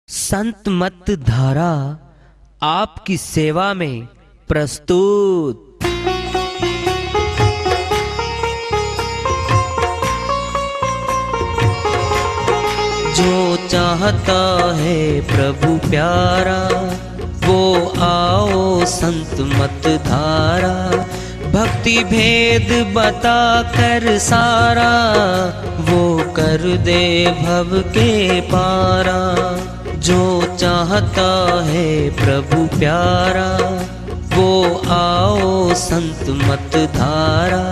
संत मत धारा आपकी सेवा में प्रस्तुत। जो चाहता है प्रभु प्यारा वो आओ संत मत धारा। भक्ति भेद बता कर सारा वो कर दे भव के पारा। जो चाहता है प्रभु प्यारा वो आओ संत मत धारा।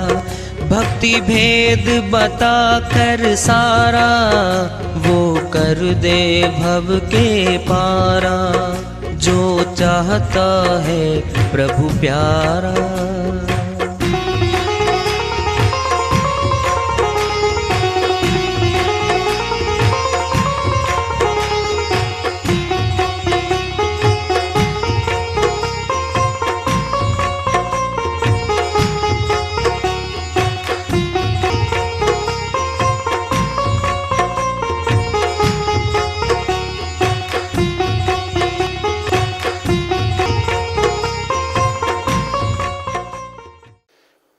भक्ति भेद बता कर सारा वो कर दे भव के पारा। जो चाहता है प्रभु प्यारा।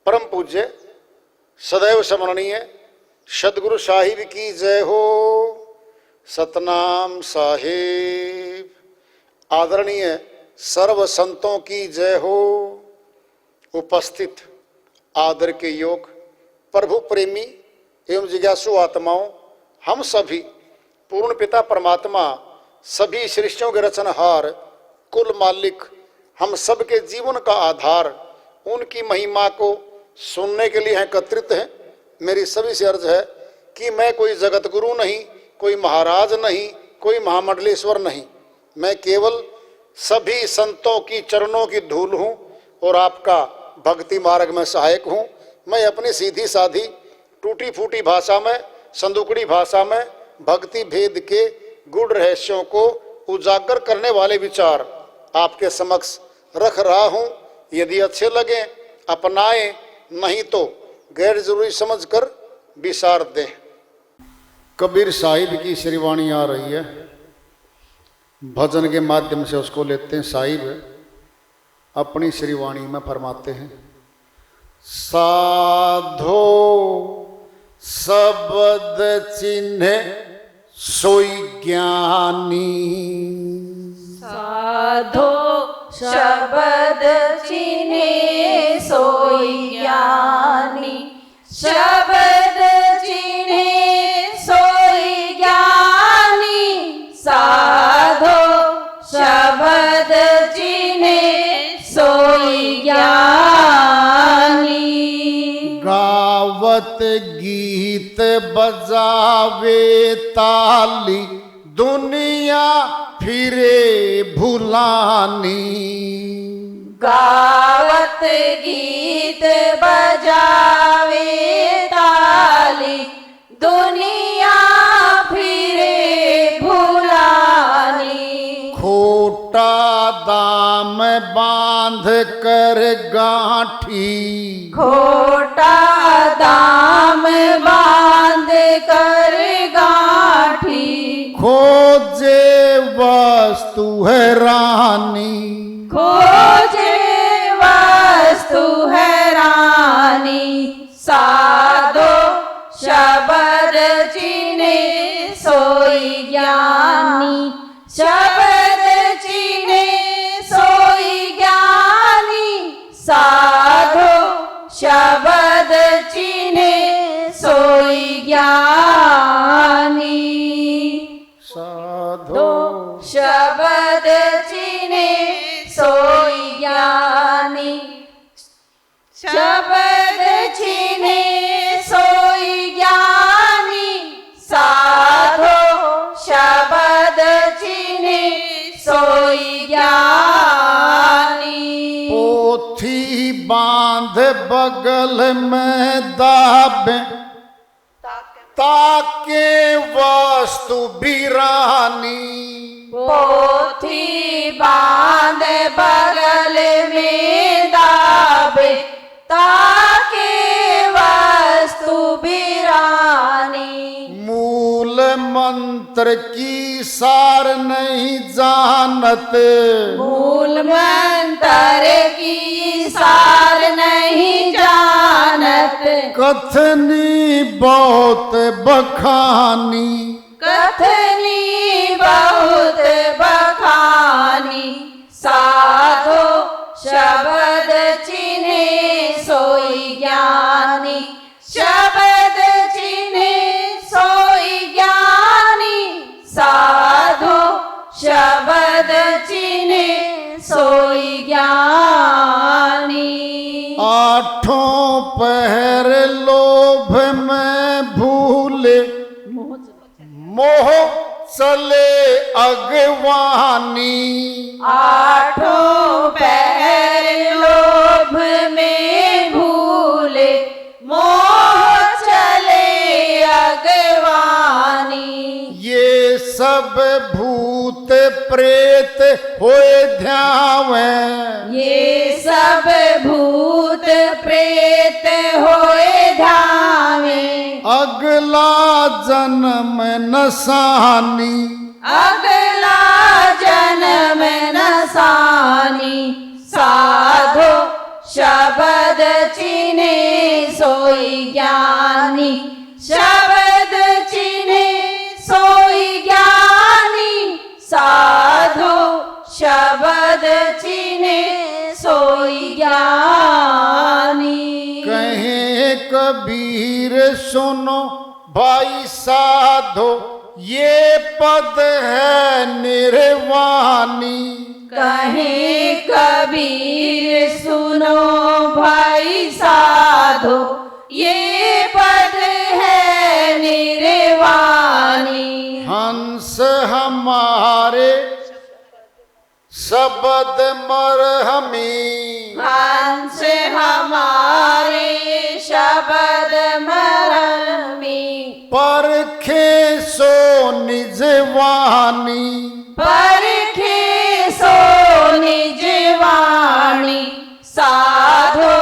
परम पूज्य सदैव स्मरणीय सदगुरु साहिब की जय हो। सतनाम साहिब। आदरणीय सर्व संतों की जय हो। उपस्थित आदर के योग प्रभु प्रेमी एवं जिज्ञासु आत्माओं, हम सभी पूर्ण पिता परमात्मा सभी सृष्टियों के रचनहार कुल मालिक हम सबके जीवन का आधार उनकी महिमा को सुनने के लिए एकत्रित हैं। मेरी सभी से अर्ज है कि मैं कोई जगत गुरु नहीं, कोई महाराज नहीं, कोई महामंडलेश्वर नहीं। मैं केवल सभी संतों की चरणों की धूल हूँ और आपका भक्ति मार्ग में सहायक हूँ। मैं अपनी सीधी साधी टूटी फूटी भाषा में, संदुकड़ी भाषा में भक्ति भेद के गूढ़ रहस्यों को उजागर करने वाले विचार आपके समक्ष रख रहा हूँ। यदि अच्छे लगे अपनाएं, नहीं तो गैर जरूरी समझकर विसार दें। कबीर साहिब की श्रीवाणी आ रही है, भजन के माध्यम से उसको लेते हैं। साहिब अपनी श्रीवाणी में फरमाते हैं, साधो शब्द चिन्ह सोई ज्ञानी। साधो शब्द चिन्हे सोई ज्ञानी। शब्द चिन्हे सोई ज्ञानी। साधो शब्द चिन्हे सोई ज्ञानी। गावत गीत बजावे ताली दुनिया फिरे भुलानी। गावत गीत बजावे ताली दुनिया फिरे भुलानी। खोटा दाम बांध कर गांठी। खोटा दाम बांध कर गांठी। खोजे वस्तु है रानी। खोजे वस्तु है रानी। साधो शब्द चिन्हे सोई ज्ञानी। शब्द चिन्हे सोई ज्ञानी। साधो शब्द चिन्हे सोई ज्ञानी। साधो शब्द चिन्हे सोई ज्ञानी। शब्द चिन्हे सोई ज्ञानी। साधो शब्द चिन्हे सोई ज्ञानी। पोथी बांध बगल में दाबे ताके वस्तु बिरानी। पोथी बांध बगल में दाबे ताके वस्तु बिरानी। मूल मूल मंत्र की सार नहीं जानत, मूल मंत्र की सार नहीं जानत, कथनी बहुत बखानी, कथनी बहुत बखानी, साधो शब्द चिन्हे सोई ज्ञानी, शब्द चिन्हे सोई ज्ञानी, साधो शब्द चिन्हे सोई ज्ञानी। आठों पहर लोभ में भूले, मोह चले अगवानी, आठों पहर लोभ में भूले, मोह चले अगवानी, ये सब भूत प्रेत होए ध्यावें, ये सब भूत प्रेत होए धावे, अगला जन्म नसानी, अगला जन्म नसानी, साधो शब्द चिन्हे सोई ज्ञानी, शब्द चिन्हे सोई ज्ञानी, साधो शब्द चिन्हे सोई ज्ञानी। कहे कबीर सुनो भाई साधो, ये पद है निर्वाणी, कहे कबीर सुनो भाई साधो, ये पद है निर्वाणी, हंस हमारे शब्द मरहमी, हंस हमारे शब्द मरमी, परखे सो निजवानी, परखे सो निजवाणी, साधो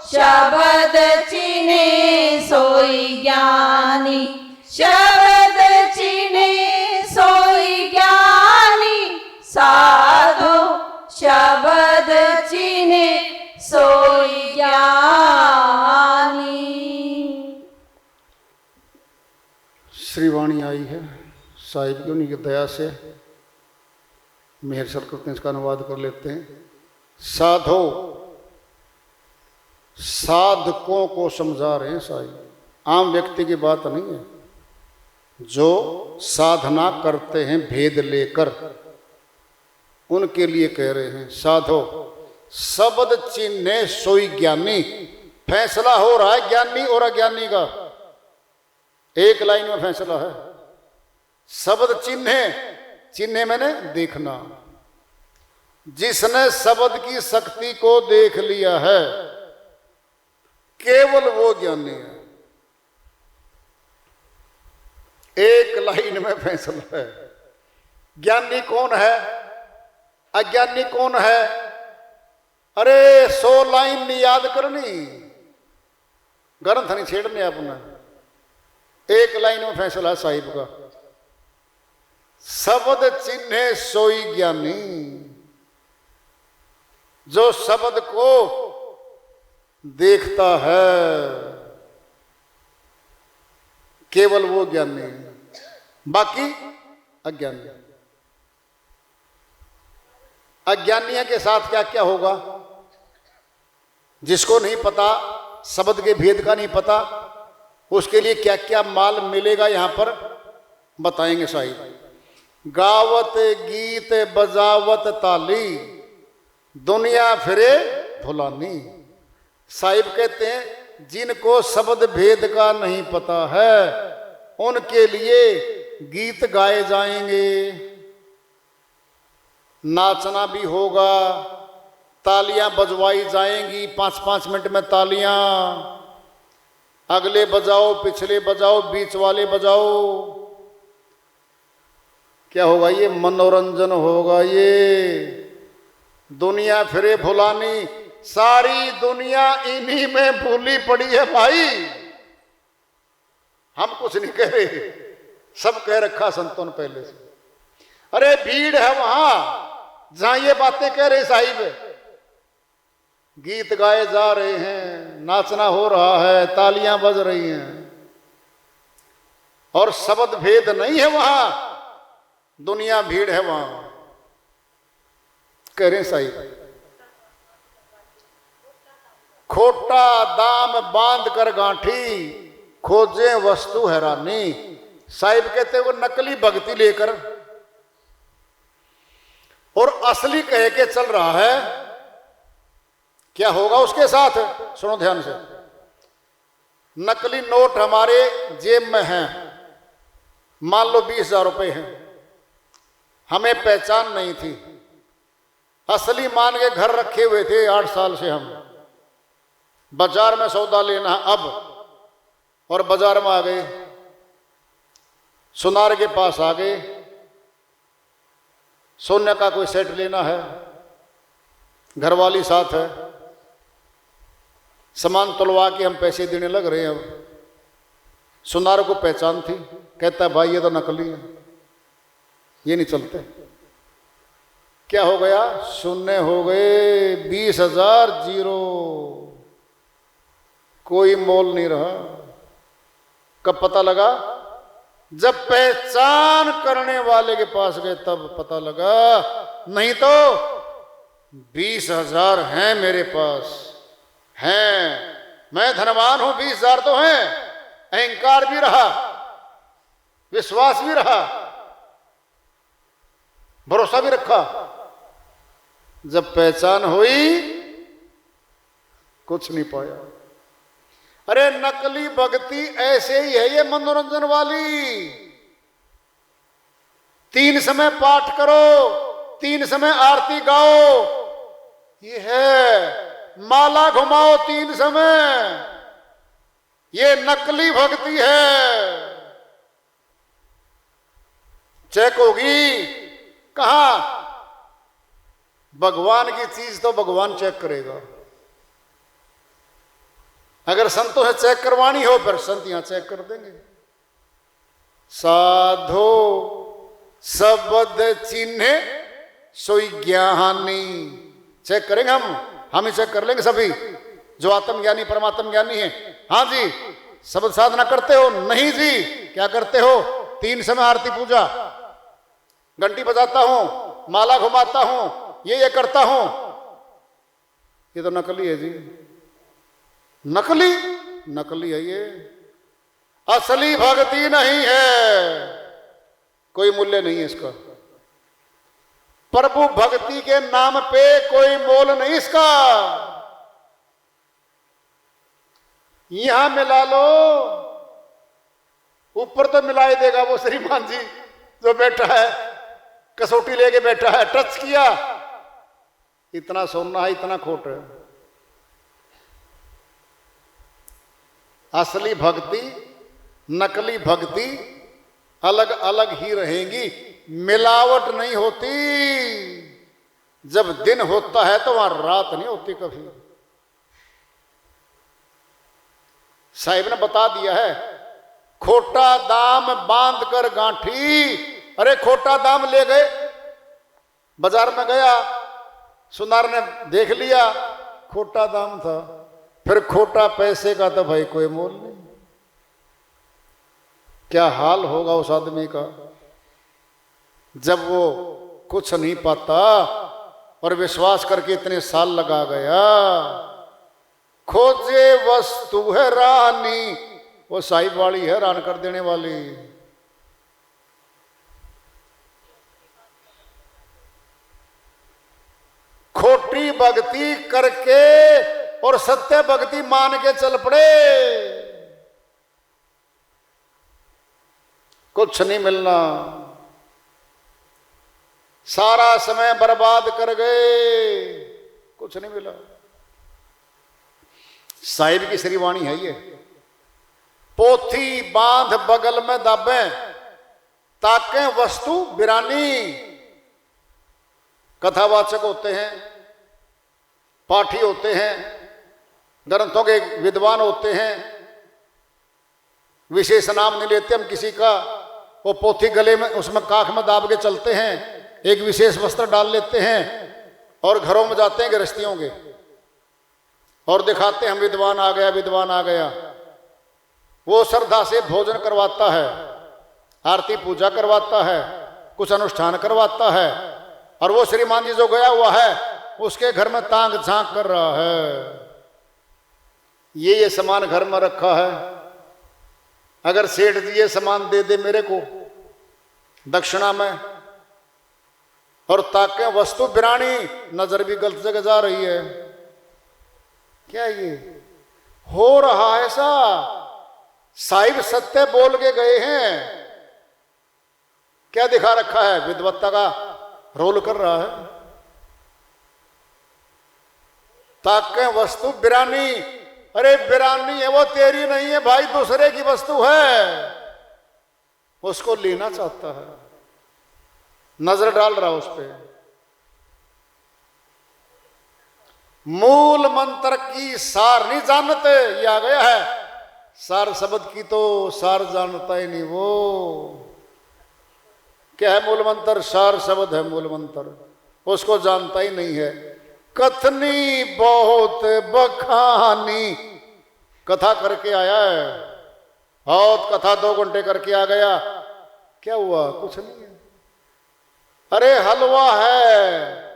शब्द चिन्हे सोई ज्ञानी, शब्द चिन्हे सोई ज्ञानी, साधो शब्द चिन्हे सोई ज्ञानी। श्रीवाणी आई है साहिब की, उन्हीं की दया से मेहर सर करते हैं, इसका अनुवाद कर लेते हैं। साधो, साधकों को समझा रहे हैं साहिब, आम व्यक्ति की बात नहीं है। जो साधना करते हैं भेद लेकर, उनके लिए कह रहे हैं। साधो शब्द चिन्हे सोई ज्ञानी, फैसला हो रहा है ज्ञानी और अज्ञानी का, एक लाइन में फैसला है। शब्द चिन्हे, चिन्हे मैंने देखना, जिसने शब्द की शक्ति को देख लिया है केवल वो ज्ञानी है। एक लाइन में फैसला है। ज्ञानी कौन है, अज्ञानी कौन है? अरे 100 लाइन नहीं याद करनी, ग्रंथ नहीं छेड़ने अपना, एक लाइन में फैसला है साहिब का। शब्द चिन्हे सोई ज्ञानी, जो शब्द को देखता है केवल वो ज्ञानी, बाकी अज्ञानी। अज्ञानियों के साथ क्या क्या होगा? जिसको नहीं पता, शब्द के भेद का नहीं पता, उसके लिए क्या क्या माल मिलेगा यहां पर बताएंगे साहिब। गावत गीत बजावत ताली, दुनिया फिरे भुलानी। साहिब कहते हैं जिनको शब्द भेद का नहीं पता है उनके लिए गीत गाए जाएंगे, नाचना भी होगा, तालियां बजवाई जाएंगी, 5-5 मिनट में तालियां, अगले बजाओ, पिछले बजाओ, बीच वाले बजाओ। क्या होगा? ये मनोरंजन होगा। ये दुनिया फिरे भुलानी, सारी दुनिया इन्हीं में भूली पड़ी है भाई। हम कुछ नहीं कह रहे, सब कह रखा संतों ने पहले से। अरे भीड़ है वहां जहां ये बातें कह रहे साहिब, गीत गाए जा रहे हैं, नाचना हो रहा है, तालियां बज रही हैं, और शब्द भेद नहीं है वहां, दुनिया भीड़ है वहां। कह रहे साहिब खोटा दाम बांध कर गांठी, खोजे वस्तु हैरानी। साहिब कहते वो नकली भक्ति लेकर और असली कह के चल रहा है, क्या होगा उसके साथ? सुनो ध्यान से। नकली नोट हमारे जेब में हैं, मान लो 20,000 रुपए हैं, हमें पहचान नहीं थी, असली मान के घर रखे हुए थे 8 साल से। हम बाजार में सौदा लेना अब, और बाजार में आ गए, सुनार के पास आ गए, सोने का कोई सेट लेना है, घरवाली साथ है, सामान तुलवा के हम पैसे देने लग रहे हैं। अब सुनार को पहचान थी, कहता है भाई ये तो नकली है, ये नहीं चलते। क्या हो गया? शून्य हो गए, 20,000 जीरो, कोई मोल नहीं रहा। कब पता लगा? जब पहचान करने वाले के पास गए तब पता लगा, नहीं तो 20,000 हैं मेरे पास, हैं, मैं धनवान हूं, 20,000 तो हैं। अहंकार भी रहा, विश्वास भी रहा, भरोसा भी रखा। जब पहचान हुई कुछ नहीं पाया। अरे नकली भक्ति ऐसे ही है, ये मनोरंजन वाली। 3 समय पाठ करो, 3 समय आरती गाओ, ये है। माला घुमाओ 3 समय, ये नकली भक्ति है। चेक होगी कहां? भगवान की चीज तो भगवान चेक करेगा। अगर संतों से चेक करवानी हो फिर संत यहां चेक कर देंगे। साधो शब्द चिन्ह सोई ज्ञानी, चेक करेंगे हम ही चेक कर लेंगे सभी जो आत्मज्ञानी परमात्म ज्ञानी है। हाँ जी, शब्द साधना करते हो? नहीं जी। क्या करते हो? 3 समय आरती पूजा, घंटी बजाता हूं, माला घुमाता हूं, ये करता हूं। ये तो नकली है जी, नकली नकली है ये, असली भक्ति नहीं है, कोई मूल्य नहीं है इसका। प्रभु भक्ति के नाम पे कोई मोल नहीं इसका। यहां मिला लो, ऊपर तो मिला ही देगा वो श्रीमान जी जो बैठा है, कसौटी लेके बैठा है, टच किया, इतना सोना है, इतना खोट है। असली भक्ति नकली भक्ति अलग अलग ही रहेंगी, मिलावट नहीं होती। जब दिन होता है तो वहां रात नहीं होती कभी। साहिब ने बता दिया है, खोटा दाम बांध कर गांठी। अरे खोटा दाम ले गए, बाजार में गया, सुनार ने देख लिया खोटा दाम था, फिर खोटा पैसे का तो भाई कोई मोल नहीं। क्या हाल होगा उस आदमी का जब वो कुछ नहीं पाता और विश्वास करके इतने साल लगा गया। खोजे वस्तु है रानी, वो साहिब वाली है, रान कर देने वाली। खोटी भक्ति करके और सत्य भक्ति मान के चल पड़े, कुछ नहीं मिलना। सारा समय बर्बाद कर गए, कुछ नहीं मिला। साहिब की श्रीवाणी है ये, पोथी बांध बगल में दाबे, ताके वस्तु बिरानी। कथावाचक होते हैं, पाठी होते हैं, ग्रंथों के विद्वान होते हैं, विशेष नाम नहीं लेते हम किसी का, वो पोथी गले में उसमें काख में दाब के चलते हैं, एक विशेष वस्त्र डाल लेते हैं और घरों में जाते हैं गृहस्थियों के और दिखाते हैं हम विद्वान आ गया, विद्वान आ गया। वो श्रद्धा से भोजन करवाता है, आरती पूजा करवाता है, कुछ अनुष्ठान करवाता है, और वो श्रीमान जी जो गया हुआ है उसके घर में तांग झांक कर रहा है। ये सामान घर में रखा है, अगर सेठ जी ये सामान दे दे मेरे को दक्षिणा में, और ताके वस्तु बिरानी, नजर भी गलत जगह जा रही है। क्या ये हो रहा है? ऐसा साहिब सत्य बोल के गए हैं, क्या दिखा रखा है? विद्वत्ता का रोल कर रहा है। ताके वस्तु बिरानी, अरे बिरानी है वो, तेरी नहीं है भाई, दूसरे की वस्तु है, उसको लेना चाहता है, नजर डाल रहा उस पे। मूल मंत्र की सार नहीं जानते, ये आ गया है। सार शब्द की तो सार जानता ही नहीं वो। क्या है मूल मंत्र? सार शब्द है मूल मंत्र, उसको जानता ही नहीं है। कथनी बहुत बखानी, कथा करके आया है, बहुत कथा 2 घंटे करके आ गया, क्या हुआ? कुछ नहीं है। अरे हलवा है,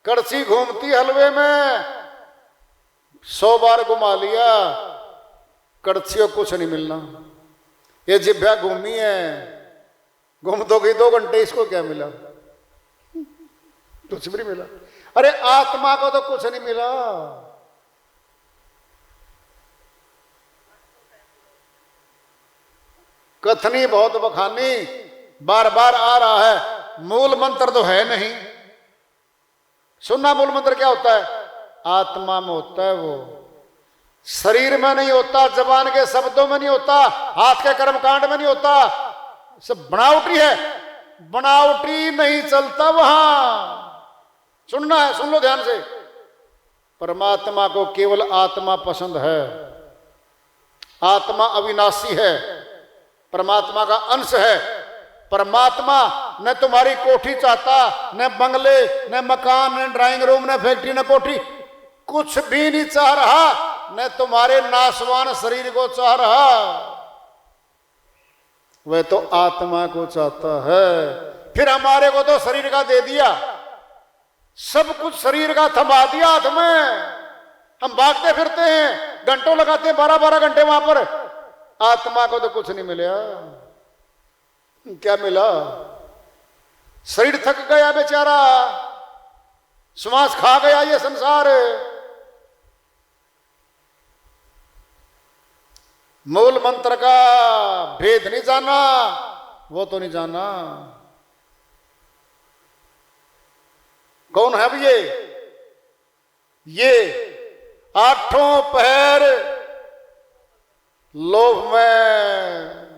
कड़छी घूमती हलवे में, 100 बार घुमा लिया, कड़छी को कुछ नहीं मिलना। ये जिभ्या घूमी है, घूम तो गई 2 घंटे, इसको क्या मिला? कुछ भी नहीं मिला। अरे आत्मा को तो कुछ नहीं मिला। कथनी बहुत बखानी, बार बार आ रहा है, मूल मंत्र तो है नहीं। सुनना, मूल मंत्र क्या होता है? आत्मा में होता है वो, शरीर में नहीं होता, जबान के शब्दों में नहीं होता, हाथ के कर्मकांड में नहीं होता, सब बनावटी है, बनावटी नहीं चलता वहां। सुनना है, सुन लो ध्यान से। परमात्मा को केवल आत्मा पसंद है, आत्मा अविनाशी है, परमात्मा का अंश है। परमात्मा न तुम्हारी कोठी चाहता, न बंगले, न मकान, न ड्राइंग रूम, न फैक्ट्री, न कोठी, कुछ भी नहीं चाह रहा, न तुम्हारे नाशवान शरीर को चाह रहा, वह तो आत्मा को चाहता है। फिर हमारे को तो शरीर का दे दिया, सब कुछ शरीर का थमा दिया हाथ में, हम भागते फिरते हैं, घंटों लगाते हैं, 12-12 घंटे वहां पर। आत्मा को तो कुछ नहीं मिला। क्या मिला? शरीर थक गया बेचारा, श्वास खा गया ये संसार। मूल मंत्र का भेद नहीं जाना, वो तो नहीं जाना। कौन है अब ये 8 पहर लोभ में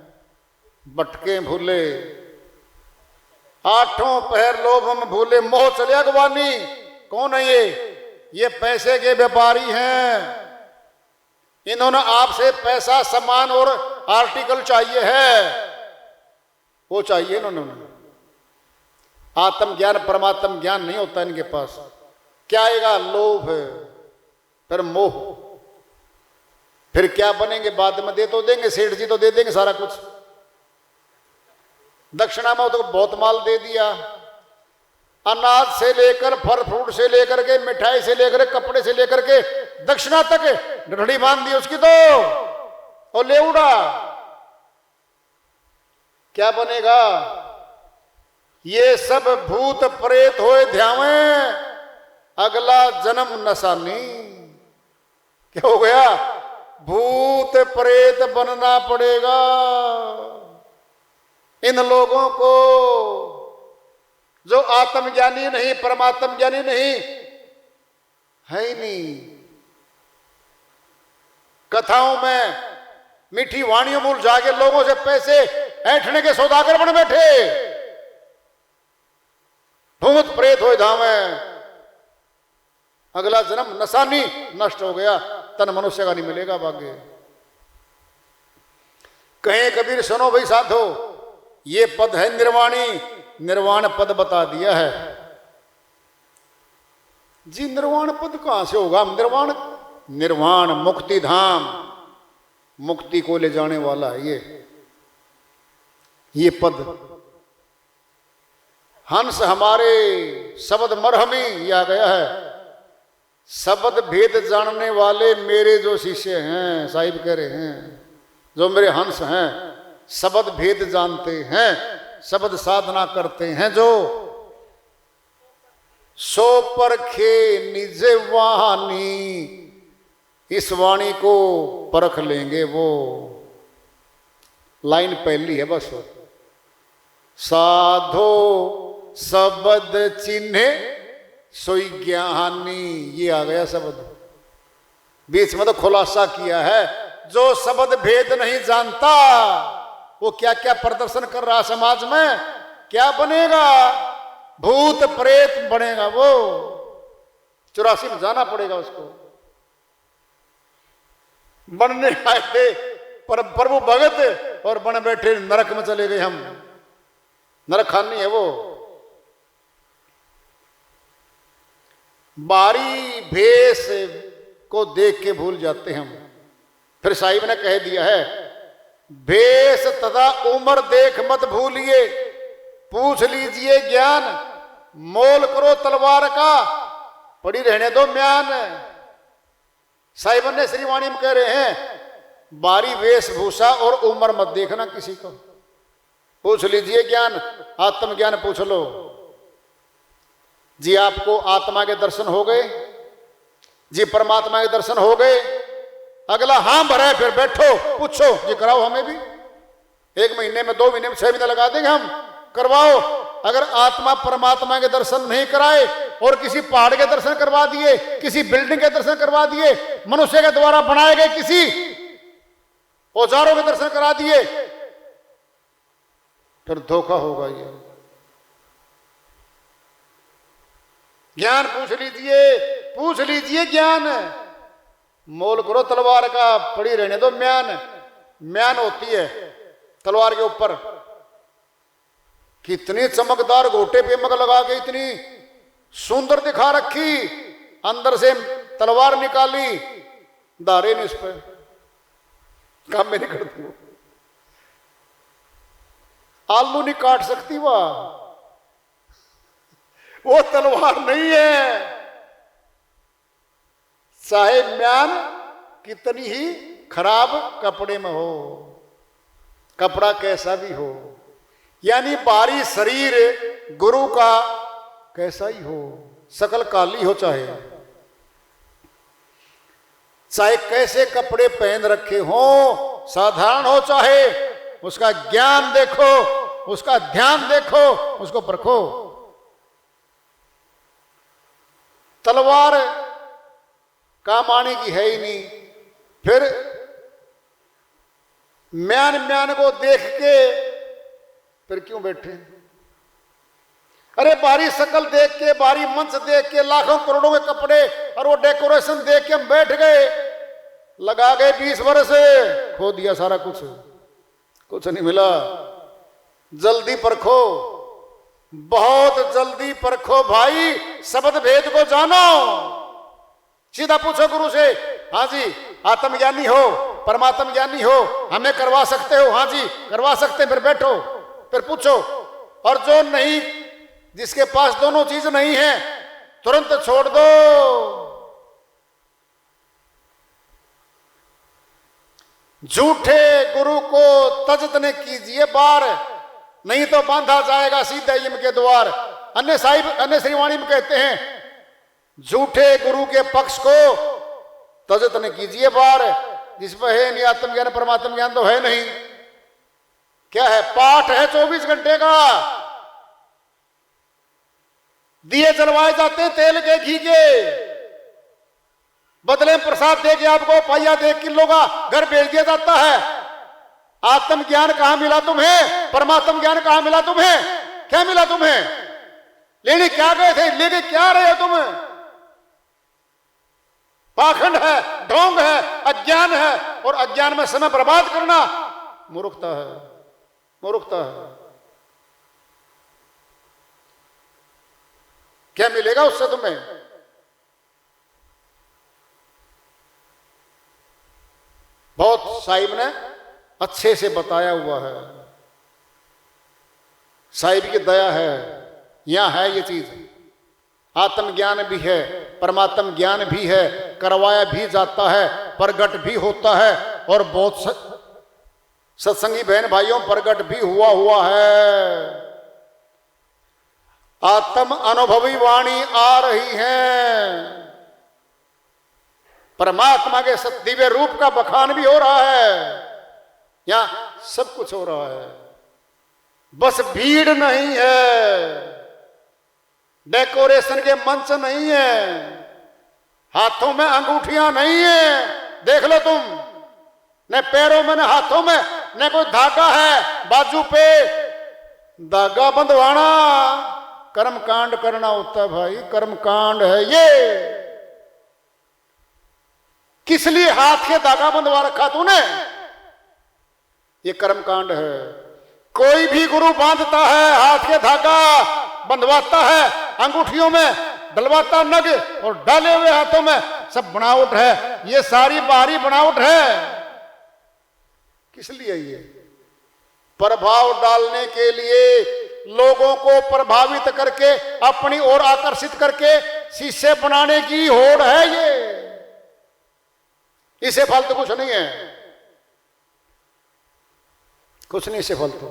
भटके भूले, 8 पहर लोभ में भूले, मोह चले अगवानी। कौन है ये पैसे के व्यापारी हैं। इन्होंने आपसे पैसा, सामान और आर्टिकल चाहिए है, वो चाहिए इन्होंने। आत्म ज्ञान, परमात्म ज्ञान नहीं होता इनके पास। क्या आएगा? लोभ, फिर मोह, फिर क्या बनेंगे? बाद में दे तो देंगे, सेठ जी तो दे देंगे सारा कुछ। दक्षिणा में तो बहुत माल दे दिया, अनाज से लेकर, फल फ्रूट से लेकर के, मिठाई से लेकर, कपड़े से लेकर के, दक्षिणा तक ढड़ी बांध दी उसकी तो, और ले उड़ा। क्या बनेगा? ये सब भूत प्रेत होए ध्यावे, अगला जन्म नसानी। क्या हो गया? भूत प्रेत बनना पड़ेगा इन लोगों को, जो आत्मज्ञानी नहीं, परमात्म ज्ञानी नहीं है ही नहीं। कथाओं में, मीठी वाणियों में उलझा के लोगों से पैसे ऐंठने के सौदागर बन बैठे। भूत प्रेत हो धावे, अगला जन्म नसानी, नष्ट हो गया, तन मनुष्य का नहीं मिलेगा भाग्य। कहे कबीर सुनो भाई साधो, ये पद है निर्वाणी, निर्वाण पद बता दिया है जी। निर्वाण पद कहां से होगा? निर्वाण, निर्वाण मुक्ति धाम, मुक्ति को ले जाने वाला है ये पद। हंस हमारे शब्द मरहमी, ये आ गया है। शब्द भेद जानने वाले मेरे जो शिष्य हैं, साहिब कह रहे हैं, जो मेरे हंस हैं, शब्द भेद जानते हैं, शब्द साधना करते हैं, जो सो परखे निज वाणी, इस वाणी को परख लेंगे वो। लाइन पहली है बस। साधो शब्द चिन्हे सोई ज्ञानी, ये आ गया शब्द। बीच में तो खुलासा किया है, जो शब्द भेद नहीं जानता वो क्या क्या प्रदर्शन कर रहा समाज में, क्या बनेगा? भूत प्रेत बनेगा वो। 84 में जाना पड़ेगा उसको। बनने आए थे पर प्रभु भगत और बन बैठे नरक में चले गए हम। नरक खानी है वो। बारी भेष को देख के भूल जाते हम। फिर साहिब ने कह दिया है, भेष तथा उम्र देख मत भूलिए, पूछ लीजिए ज्ञान, मोल करो तलवार का, पड़ी रहने दो म्यान। साहिब ने श्रीवाणी में कह रहे हैं, बारी वेशभूषा और उम्र मत देखना किसी को, पूछ लीजिए ज्ञान, आत्मज्ञान पूछ लो जी। आपको आत्मा के दर्शन हो गए जी, परमात्मा के दर्शन हो गए, अगला हां भरे, फिर बैठो पूछो जी, कराओ हमें भी। 1 महीने में, 2 महीने में, 6 महीने लगा देंगे हम, करवाओ। अगर आत्मा परमात्मा के दर्शन नहीं कराए और किसी पहाड़ के दर्शन करवा दिए, किसी बिल्डिंग के दर्शन करवा दिए, मनुष्य के द्वारा बनाए गए किसी औजारों के दर्शन करा दिए, फिर धोखा होगा ये। ज्ञान पूछ लीजिए ज्ञान, मोल करो तलवार का, पड़ी रहने दो म्यान। म्यान होती है तलवार के ऊपर, कितनी चमकदार गोटे पे मग लगा के इतनी सुंदर दिखा रखी, अंदर से तलवार निकाली, धारे नहीं इस पर, काम में नहीं करती वो। आलू नहीं काट सकती वो तलवार नहीं है। चाहे म्यान कितनी ही खराब कपड़े में हो, कपड़ा कैसा भी हो, यानी बाहरी शरीर गुरु का कैसा ही हो, शकल काली हो, चाहे कैसे कपड़े पहन रखे हो, साधारण हो, चाहे उसका ज्ञान देखो, उसका ध्यान देखो, उसको परखो। तलवार काम आने की है ही नहीं, फिर म्यान को देख के फिर क्यों बैठे? अरे बाहरी शकल देख के, बाहरी मंच देख के, लाखों करोड़ों के कपड़े और वो डेकोरेशन देख के हम बैठ गए, लगा गए 20 वर्ष, खो दिया सारा कुछ नहीं मिला। जल्दी परखो, बहुत जल्दी परखो भाई, शब्द भेद को जानो। सीधा पूछो गुरु से, हाँ जी आत्मज्ञानी हो, परमात्म ज्ञानी हो, हमें करवा सकते हो? हाँ जी करवा सकते, फिर बैठो, फिर पूछो। और जो नहीं, जिसके पास दोनों चीज नहीं है, तुरंत छोड़ दो। झूठे गुरु को तजतने कीजिए बार, नहीं तो बांधा जाएगा सीधे यम के द्वार। अन्य साहिब, अन्य श्रीवाणी में कहते हैं, झूठे गुरु के पक्ष को तजतने कीजिए बार, जिसमें है नहीं आत्मज्ञान, परमात्म ज्ञान तो है नहीं। क्या है? पाठ है 24 घंटे का, दिए जलवाए जाते हैं तेल के, घी के, बदले में प्रसाद दे के आपको पाइया दे किलो का घर भेज दिया जाता है। आत्म ज्ञान कहां मिला तुम्हें? परमात्म ज्ञान कहां मिला तुम्हें? क्या मिला तुम्हें? लेने क्या गए थे? लेके क्या रहे हो तुम? पाखंड है, ढोंग है, अज्ञान है, और अज्ञान में समय बर्बाद करना मूर्खता है, मूर्खता है। क्या मिलेगा उससे तुम्हें? बहुत साहिब ने अच्छे से बताया हुआ है, साहिब की दया है, यहां है ये चीज। आत्मज्ञान भी है, परमात्म ज्ञान भी है, करवाया भी जाता है, प्रगट भी होता है, और बहुत सत्संगी बहन भाइयों प्रगट भी हुआ है। आत्म अनुभवी वाणी आ रही है, परमात्मा के दिव्य रूप का बखान भी हो रहा है, यहां सब कुछ हो रहा है, बस भीड़ नहीं है, डेकोरेशन के मंच नहीं है, हाथों में अंगूठियां नहीं है, देख लो तुम, न पैरों में न हाथों में न कोई धागा है, बाजू पे धागा बंधवाना कर्म कांड करना होता है भाई, कर्म कांड है ये। किस लिए हाथ के धागा बंधवा रखा तूने? ये कर्म कांड है। कोई भी गुरु बांधता है, हाथ के धागा बंधवाता है, अंगूठियों में डलवाता नग, और डाले हुए हाथों में सब बनावट है, ये सारी बाहरी बनावट है। किस लिए? ये प्रभाव डालने के लिए, लोगों को प्रभावित करके अपनी ओर आकर्षित करके शीशे बनाने की होड़ है ये, इसे फालतू कुछ नहीं है, कुछ नहीं से फालतू।